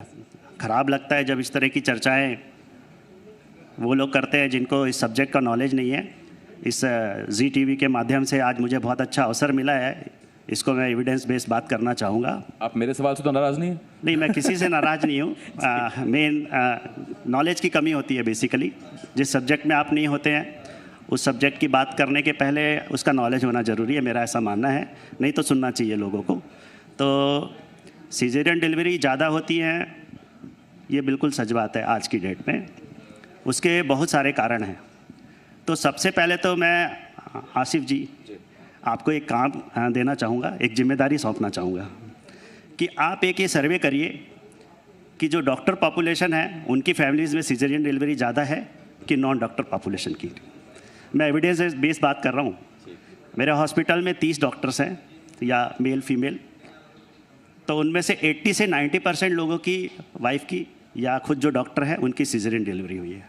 ख़राब लगता है जब इस तरह की चर्चाएं वो लोग करते हैं जिनको इस सब्जेक्ट का नॉलेज नहीं है। इस जी टीवी के माध्यम से आज मुझे बहुत अच्छा अवसर मिला है, इसको मैं एविडेंस बेस्ड बात करना चाहूँगा। आप मेरे सवाल से तो नाराज़ नहीं हैं? नहीं, मैं किसी से नाराज़ नहीं हूँ। मेन नॉलेज की कमी होती है बेसिकली। जिस सब्जेक्ट में आप नहीं होते हैं उस सब्जेक्ट की बात करने के पहले उसका नॉलेज होना ज़रूरी है, मेरा ऐसा मानना है। नहीं तो सुनना चाहिए लोगों को। तो सीजेरियन डिलीवरी ज़्यादा होती हैं, ये बिल्कुल सच बात है आज की डेट में। उसके बहुत सारे कारण हैं। तो सबसे पहले तो मैं आसिफ जी आपको एक काम देना चाहूँगा, एक जिम्मेदारी सौंपना चाहूँगा कि आप एक ये सर्वे करिए कि जो डॉक्टर पॉपुलेशन है उनकी फैमिलीज़ में सीजेरियन डिलीवरी ज़्यादा है कि नॉन डॉक्टर पॉपुलेशन की। मैं एविडेंस बेस्ड बात कर रहा हूँ। मेरे हॉस्पिटल में 30 डॉक्टर्स हैं या मेल फीमेल, तो उनमें से 80 से 90% लोगों की वाइफ की या खुद जो डॉक्टर है उनकी सीजरियन डिलीवरी हुई है।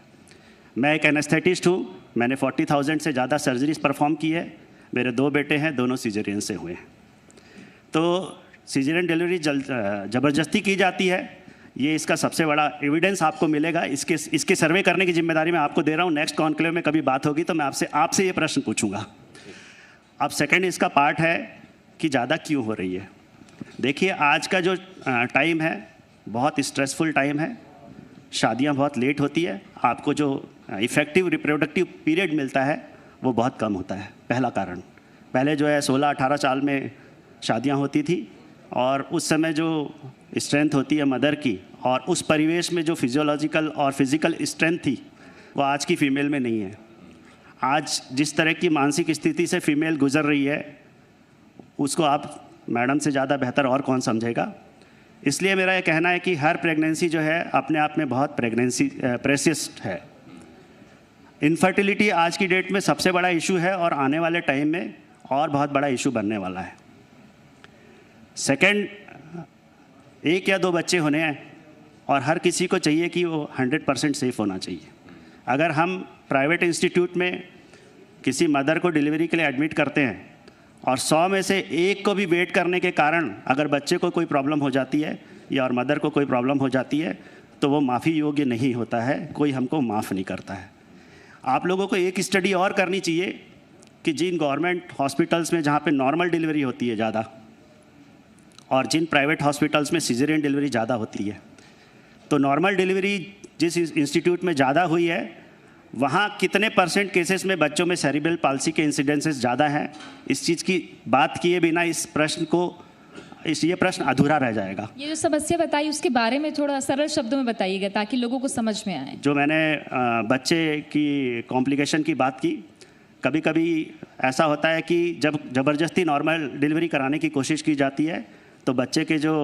मैं एक एनेस्थेटिस्ट हूँ, मैंने 40,000 से ज़्यादा सर्जरीज परफॉर्म की है। मेरे 2 बेटे हैं, दोनों सीजरियन से हुए हैं। तो सीजरियन डिलीवरी ज़बरदस्ती की जाती है, ये इसका सबसे बड़ा एविडेंस आपको मिलेगा। इसके सर्वे करने की जिम्मेदारी मैं आपको दे रहा हूँ। नेक्स्ट कॉन्क्लेव में कभी बात होगी तो मैं आपसे ये प्रश्न पूछूंगा। अब सेकंड इसका पार्ट है कि ज़्यादा क्यों हो रही है। देखिए, आज का जो टाइम है बहुत स्ट्रेसफुल टाइम है। शादियां बहुत लेट होती है, आपको जो इफ़ेक्टिव रिप्रोडक्टिव पीरियड मिलता है वो बहुत कम होता है। पहला कारण, पहले जो है 16-18 साल में शादियां होती थी और उस समय जो स्ट्रेंथ होती है मदर की और उस परिवेश में जो फिजियोलॉजिकल और फिज़िकल स्ट्रेंथ थी वो आज की फ़ीमेल में नहीं है। आज जिस तरह की मानसिक स्थिति से फ़ीमेल गुजर रही है उसको आप मैडम से ज़्यादा बेहतर और कौन समझेगा। इसलिए मेरा ये कहना है कि हर प्रेगनेंसी जो है अपने आप में बहुत प्रेशियस है। इनफर्टिलिटी आज की डेट में सबसे बड़ा इशू है और आने वाले टाइम में और बहुत बड़ा इशू बनने वाला है। सेकंड, 1 या 2 बच्चे होने हैं और हर किसी को चाहिए कि वो 100% सेफ़ होना चाहिए। अगर हम प्राइवेट इंस्टीट्यूट में किसी मदर को डिलीवरी के लिए एडमिट करते हैं और 100 में से 1 को भी वेट करने के कारण अगर बच्चे को कोई प्रॉब्लम हो जाती है या और मदर को कोई प्रॉब्लम हो जाती है तो वो माफ़ी योग्य नहीं होता है, कोई हमको माफ़ नहीं करता है। आप लोगों को एक स्टडी और करनी चाहिए कि जिन गवर्नमेंट हॉस्पिटल्स में जहाँ पे नॉर्मल डिलीवरी होती है ज़्यादा और जिन प्राइवेट हॉस्पिटल्स में सीजरियन डिलीवरी ज़्यादा होती है, तो नॉर्मल डिलीवरी जिस इंस्टीट्यूट में ज़्यादा हुई है वहाँ कितने % केसेस में बच्चों में सेरिब्रल पाल्सी के इंसिडेंसेस ज़्यादा हैं। इस चीज़ की बात किए बिना ये प्रश्न अधूरा रह जाएगा। ये जो समस्या बताई उसके बारे में थोड़ा सरल शब्दों में बताइएगा ताकि लोगों को समझ में आए। जो मैंने बच्चे की कॉम्प्लिकेशन की बात की, कभी कभी ऐसा होता है कि जब ज़बरदस्ती नॉर्मल डिलीवरी कराने की कोशिश की जाती है तो बच्चे के जो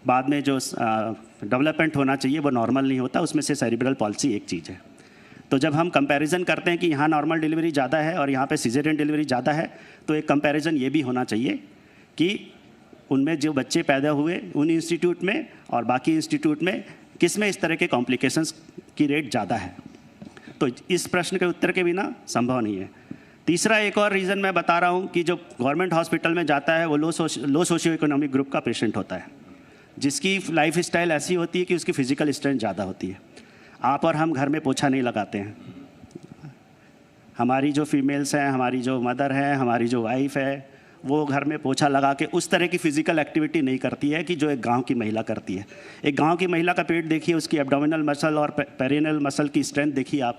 बाद में जो डेवलपमेंट होना चाहिए वो नॉर्मल नहीं होता, उसमें से सेरिब्रल पॉल्सी एक चीज़ है। तो जब हम कंपैरिजन करते हैं कि यहाँ नॉर्मल डिलीवरी ज़्यादा है और यहाँ पे सीजरियन डिलीवरी ज़्यादा है, तो एक कंपैरिजन ये भी होना चाहिए कि उनमें जो बच्चे पैदा हुए उन इंस्टीट्यूट में और बाकी इंस्टीट्यूट में किस में इस तरह के कॉम्प्लिकेशंस की रेट ज़्यादा है। तो इस प्रश्न के उत्तर के बिना संभव नहीं है। तीसरा एक और रीज़न मैं बता रहा हूँ कि जो गवर्नमेंट हॉस्पिटल में जाता है वो लो सोशियो इकोनॉमिक ग्रुप का पेशेंट होता है, जिसकी लाइफ स्टाइल ऐसी होती है कि उसकी फ़िज़िकल स्ट्रेंथ ज़्यादा होती है। आप और हम घर में पोछा नहीं लगाते हैं। हमारी जो फीमेल्स हैं, हमारी जो मदर है, हमारी जो वाइफ है, वो घर में पोछा लगा के उस तरह की फ़िज़िकल एक्टिविटी नहीं करती है कि जो एक गांव की महिला करती है। एक गांव की महिला का पेट देखिए, उसकी एब्डोमिनल मसल और पेरिनेल मसल की स्ट्रेंथ देखिए आप।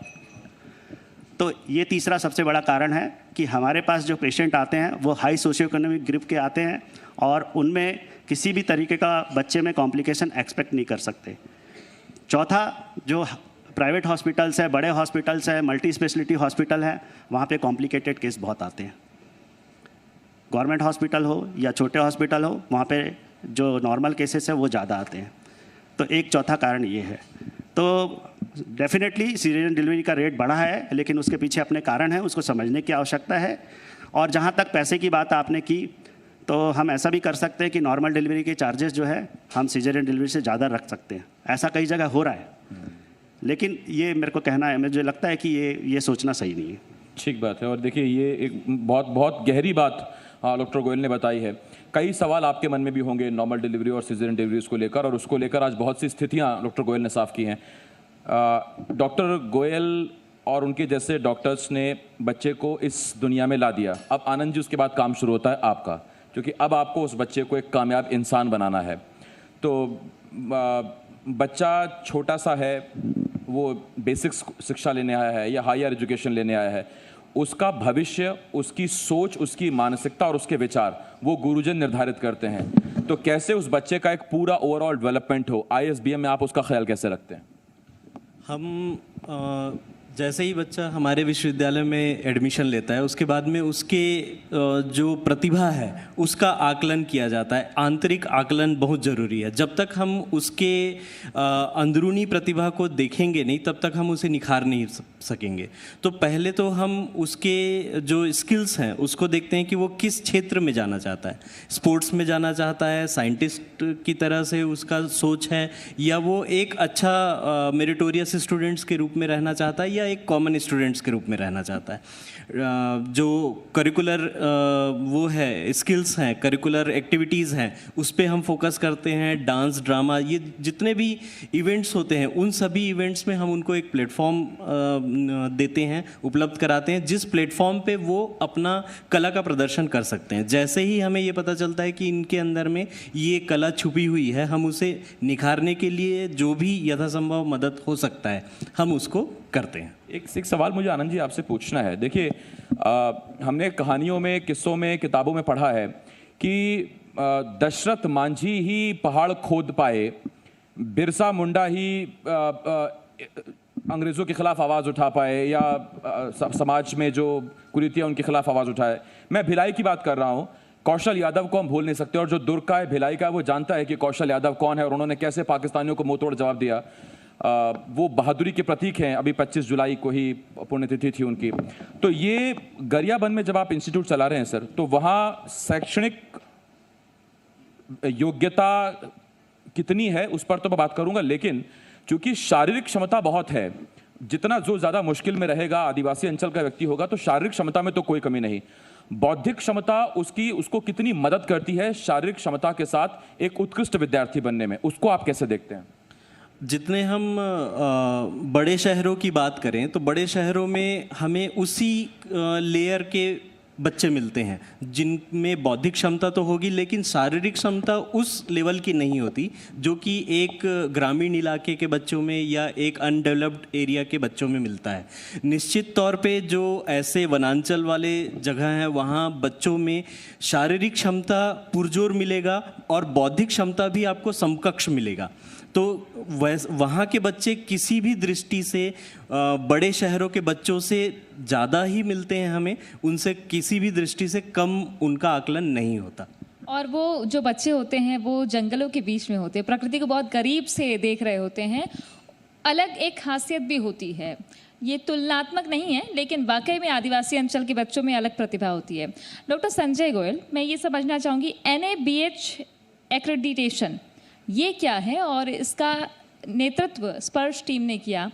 तो ये तीसरा सबसे बड़ा कारण है कि हमारे पास जो पेशेंट आते हैं वो हाई सोशियो इकोनॉमिक ग्रुप के आते हैं और उनमें किसी भी तरीके का बच्चे में कॉम्प्लिकेशन एक्सपेक्ट नहीं कर सकते। चौथा, जो प्राइवेट हॉस्पिटल्स है, बड़े हॉस्पिटल्स है, मल्टी स्पेशलिटी हॉस्पिटल है, वहाँ पे कॉम्प्लिकेटेड केस बहुत आते हैं। गवर्नमेंट हॉस्पिटल हो या छोटे हॉस्पिटल हो, वहाँ पे जो नॉर्मल केसेस है वो ज़्यादा आते हैं। तो एक चौथा कारण ये है। तो डेफिनेटली सीजरियन डिलीवरी का रेट बढ़ा है, लेकिन उसके पीछे अपने कारण हैं, उसको समझने की आवश्यकता है। और जहाँ तक पैसे की बात आपने की, तो हम ऐसा भी कर सकते हैं कि नॉर्मल डिलीवरी के चार्जेस जो है हम सीजरियन डिलीवरी से ज़्यादा रख सकते हैं। ऐसा कई जगह हो रहा है, लेकिन ये मेरे को कहना है, मुझे लगता है कि ये सोचना सही नहीं है। ठीक बात है। और देखिए, ये एक बहुत बहुत गहरी बात डॉक्टर गोयल ने बताई है। कई सवाल आपके मन में भी होंगे नॉर्मल डिलीवरी और सिजेरियन डिलीवरीज को लेकर, और उसको लेकर आज बहुत सी स्थितियाँ डॉक्टर गोयल ने साफ की हैं। डॉक्टर गोयल और उनके जैसे डॉक्टर्स ने बच्चे को इस दुनिया में ला दिया। अब आनंद जी, उसके बाद काम शुरू होता है आपका, क्योंकि अब आपको उस बच्चे को एक कामयाब इंसान बनाना है। तो बच्चा छोटा सा है, वो बेसिक शिक्षा लेने आया है या हायर एजुकेशन लेने आया है, उसका भविष्य, उसकी सोच, उसकी मानसिकता और उसके विचार वो गुरुजन निर्धारित करते हैं। तो कैसे उस बच्चे का एक पूरा ओवरऑल डेवलपमेंट हो, ISBM में आप उसका ख्याल कैसे रखते हैं? हम जैसे ही बच्चा हमारे विश्वविद्यालय में एडमिशन लेता है, उसके बाद में उसके जो प्रतिभा है उसका आकलन किया जाता है। आंतरिक आकलन बहुत ज़रूरी है। जब तक हम उसके अंदरूनी प्रतिभा को देखेंगे नहीं, तब तक हम उसे निखार नहीं सकेंगे। तो पहले तो हम उसके जो स्किल्स हैं उसको देखते हैं कि वो किस क्षेत्र में जाना चाहता है। स्पोर्ट्स में जाना चाहता है, साइंटिस्ट की तरह से उसका सोच है, या वो एक अच्छा मेरिटोरियस स्टूडेंट्स के रूप में रहना चाहता है, या एक कॉमन स्टूडेंट्स के रूप में रहना चाहता है। जो करिकुलर वो है स्किल्स हैं, करिकुलर एक्टिविटीज़ हैं, उस पे हम फोकस करते हैं। डांस, ड्रामा, ये जितने भी इवेंट्स होते हैं, उन सभी इवेंट्स में हम उनको एक प्लेटफॉर्म देते हैं, उपलब्ध कराते हैं, जिस प्लेटफॉर्म पे वो अपना कला का प्रदर्शन कर सकते हैं। जैसे ही हमें ये पता चलता है कि इनके अंदर में ये कला छुपी हुई है, हम उसे निखारने के लिए जो भी यथासंभव मदद हो सकता है हम उसको करते हैं। एक सवाल मुझे आनंद जी आपसे पूछना है। देखिए, हमने कहानियों में, किस्सों में, किताबों में पढ़ा है कि दशरथ मांझी ही पहाड़ खोद पाए, बिरसा मुंडा ही अंग्रेज़ों के खिलाफ आवाज़ उठा पाए, या समाज में जो कुरीतियाँ उनके खिलाफ आवाज़ उठाए। मैं भिलाई की बात कर रहा हूँ। कौशल यादव को हम भूल नहीं सकते, और जो दुर्ग का है, भिलाई का, वो जानता है कि कौशल यादव कौन है और उन्होंने कैसे पाकिस्तानियों को मुंह तोड़ जवाब दिया। वो बहादुरी के प्रतीक हैं। अभी 25 जुलाई को ही पुण्यतिथि थी उनकी। तो ये गरियाबंद में जब आप इंस्टीट्यूट चला रहे हैं सर, तो वहाँ शैक्षणिक योग्यता कितनी है उस पर तो मैं बात करूंगा, लेकिन चूंकि शारीरिक क्षमता बहुत है, जितना जो ज़्यादा मुश्किल में रहेगा, आदिवासी अंचल का व्यक्ति होगा, तो शारीरिक क्षमता में तो कोई कमी नहीं। बौद्धिक क्षमता उसको कितनी मदद करती है शारीरिक क्षमता के साथ एक उत्कृष्ट विद्यार्थी बनने में, उसको आप कैसे देखते हैं? जितने हम बड़े शहरों की बात करें, तो बड़े शहरों में हमें उसी लेयर के बच्चे मिलते हैं जिनमें बौद्धिक क्षमता तो होगी, लेकिन शारीरिक क्षमता उस लेवल की नहीं होती जो कि एक ग्रामीण इलाके के बच्चों में या एक अनडेवलप्ड एरिया के बच्चों में मिलता है। निश्चित तौर पे जो ऐसे वनांचल वाले जगह हैं, वहाँ बच्चों में शारीरिक क्षमता पुरजोर मिलेगा और बौद्धिक क्षमता भी आपको समकक्ष मिलेगा। तो वहाँ के बच्चे किसी भी दृष्टि से बड़े शहरों के बच्चों से ज़्यादा ही मिलते हैं हमें, उनसे किसी भी दृष्टि से कम उनका आकलन नहीं होता। और वो जो बच्चे होते हैं वो जंगलों के बीच में होते हैं, प्रकृति को बहुत करीब से देख रहे होते हैं। अलग एक खासियत भी होती है, ये तुलनात्मक नहीं है, लेकिन वाकई में आदिवासी अंचल के बच्चों में अलग प्रतिभा होती है। डॉक्टर संजय गोयल, मैं ये समझना चाहूँगी, NABH एक्रेडिटेशन ये क्या है और इसका नेतृत्व स्पर्श टीम ने किया,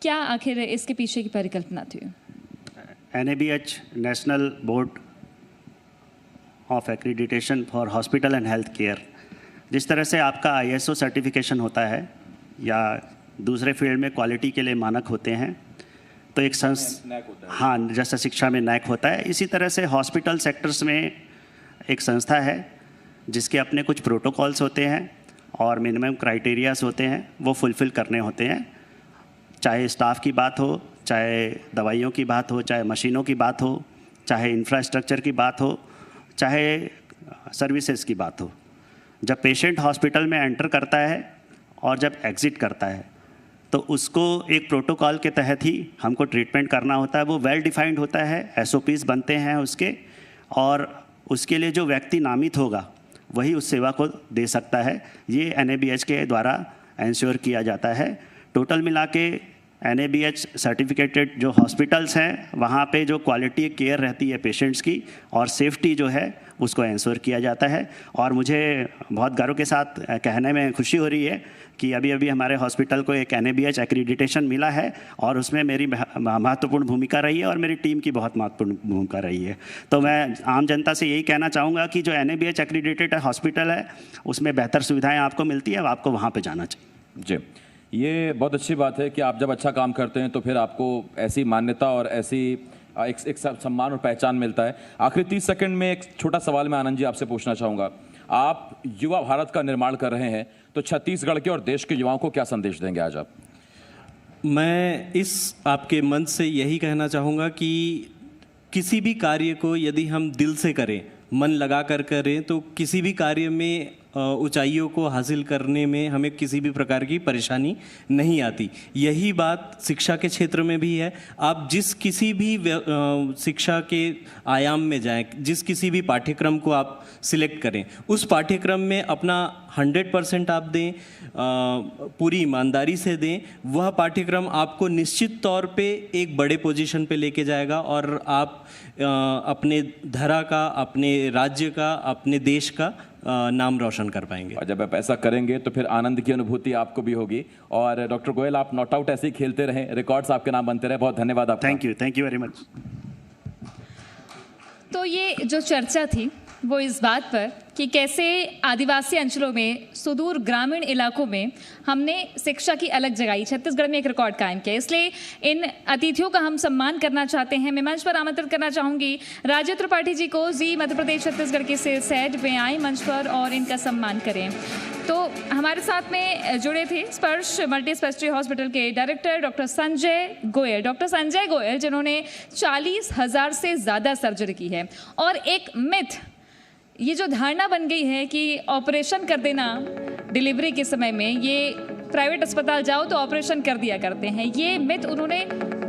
क्या आखिर इसके पीछे की परिकल्पना थी? NABH national board of accreditation for hospital and health care, जिस तरह से आपका ISO सर्टिफिकेशन होता है या दूसरे फील्ड में क्वालिटी के लिए मानक होते हैं, तो एक हाँ, जैसा शिक्षा में NAC होता है, इसी तरह से हॉस्पिटल सेक्टर्स में एक संस्था है जिसके अपने कुछ प्रोटोकॉल्स होते हैं और मिनिमम क्राइटेरियाज होते हैं, वो फुलफ़िल करने होते हैं। चाहे स्टाफ की बात हो, चाहे दवाइयों की बात हो, चाहे मशीनों की बात हो, चाहे इंफ्रास्ट्रक्चर की बात हो, चाहे सर्विसेज की बात हो। जब पेशेंट हॉस्पिटल में एंटर करता है और जब एग्ज़िट करता है, तो उसको एक प्रोटोकॉल के तहत ही हमको ट्रीटमेंट करना होता है। वो वेल डिफाइंड होता है, SOPs बनते हैं उसके, और उसके लिए जो व्यक्ति नामित होगा वही उस सेवा को दे सकता है। ये NABH के द्वारा इंश्योर किया जाता है। टोटल मिला के NABH सर्टिफिकेटेड जो हॉस्पिटल्स हैं, वहाँ पे जो क्वालिटी केयर रहती है पेशेंट्स की और सेफ्टी जो है उसको एंश्योर किया जाता है। और मुझे बहुत गर्व के साथ कहने में खुशी हो रही है कि अभी अभी हमारे हॉस्पिटल को एक NABH एक्रीडिटेशन मिला है और उसमें मेरी महत्वपूर्ण भूमिका रही है और मेरी टीम की बहुत महत्वपूर्ण भूमिका रही है। तो मैं आम जनता से यही कहना चाहूँगा कि जो NABH एक्रीडिटेड हॉस्पिटल है उसमें बेहतर सुविधाएं आपको मिलती है, आपको वहाँ पे जाना चाहिए। जी, ये बहुत अच्छी बात है कि आप जब अच्छा काम करते हैं तो फिर आपको ऐसी मान्यता और ऐसी एक सम्मान और पहचान मिलता है। आखिरी 30 सेकंड में एक छोटा सवाल मैं आनंद जी आपसे पूछना चाहूँगा। आप युवा भारत का निर्माण कर रहे हैं, तो छत्तीसगढ़ के और देश के युवाओं को क्या संदेश देंगे आज आप? मैं इस आपके मंच से यही कहना चाहूँगा कि किसी भी कार्य को यदि हम दिल से करें, मन लगा कर करें, तो किसी भी कार्य में ऊंचाइयों को हासिल करने में हमें किसी भी प्रकार की परेशानी नहीं आती। यही बात शिक्षा के क्षेत्र में भी है। आप जिस किसी भी शिक्षा के आयाम में जाएं, जिस किसी भी पाठ्यक्रम को आप सिलेक्ट करें, उस पाठ्यक्रम में अपना 100% आप दें, पूरी ईमानदारी से दें। वह पाठ्यक्रम आपको निश्चित तौर पे एक बड़े पोजीशन पे लेके जाएगा और आप अपने धरा का, अपने राज्य का, अपने देश का नाम रोशन कर पाएंगे। और जब आप ऐसा करेंगे तो फिर आनंद की अनुभूति आपको भी होगी। और डॉक्टर गोयल, आप नॉट आउट ऐसे ही खेलते रहें, रिकॉर्ड्स आपके नाम बनते रहे। बहुत धन्यवाद आपका। Thank you very much. तो ये जो चर्चा थी वो इस बात पर कि कैसे आदिवासी अंचलों में, सुदूर ग्रामीण इलाकों में हमने शिक्षा की अलग जगाई, छत्तीसगढ़ में एक रिकॉर्ड कायम किया। इसलिए इन अतिथियों का हम सम्मान करना चाहते हैं। मैं मंच पर आमंत्रित करना चाहूँगी राजीव त्रिपाठी जी को, जी मध्य प्रदेश छत्तीसगढ़ के सेल्स हेड, वे आए मंच पर और इनका सम्मान करें। तो हमारे साथ में जुड़े थे स्पर्श मल्टी स्पेशलिटी हॉस्पिटल के director doctor Sanjay Goyal. Doctor Sanjay Goyal जिन्होंने 40,000 से ज़्यादा सर्जरी की है। और एक मिथ, ये जो धारणा बन गई है कि ऑपरेशन कर देना डिलीवरी के समय में, ये प्राइवेट अस्पताल जाओ तो ऑपरेशन कर दिया करते हैं, ये मिथ उन्होंने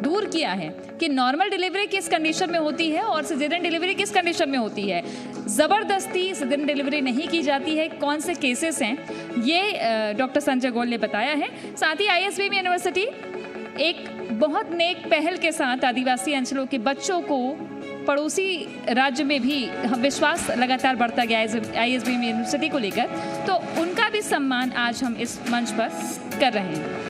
दूर किया है कि नॉर्मल डिलीवरी किस कंडीशन में होती है और सिजेरियन डिलीवरी किस कंडीशन में होती है। ज़बरदस्ती सिजेरियन डिलीवरी नहीं की जाती है। कौन से केसेस हैं ये डॉक्टर संजय गोयल ने बताया है। साथ ही ISBM यूनिवर्सिटी एक बहुत नेक पहल के साथ आदिवासी अंचलों के बच्चों को पड़ोसी राज्य में भी विश्वास लगातार बढ़ता गया ISBM यूनिवर्सिटी को लेकर, तो उनका भी सम्मान आज हम इस मंच पर कर रहे हैं।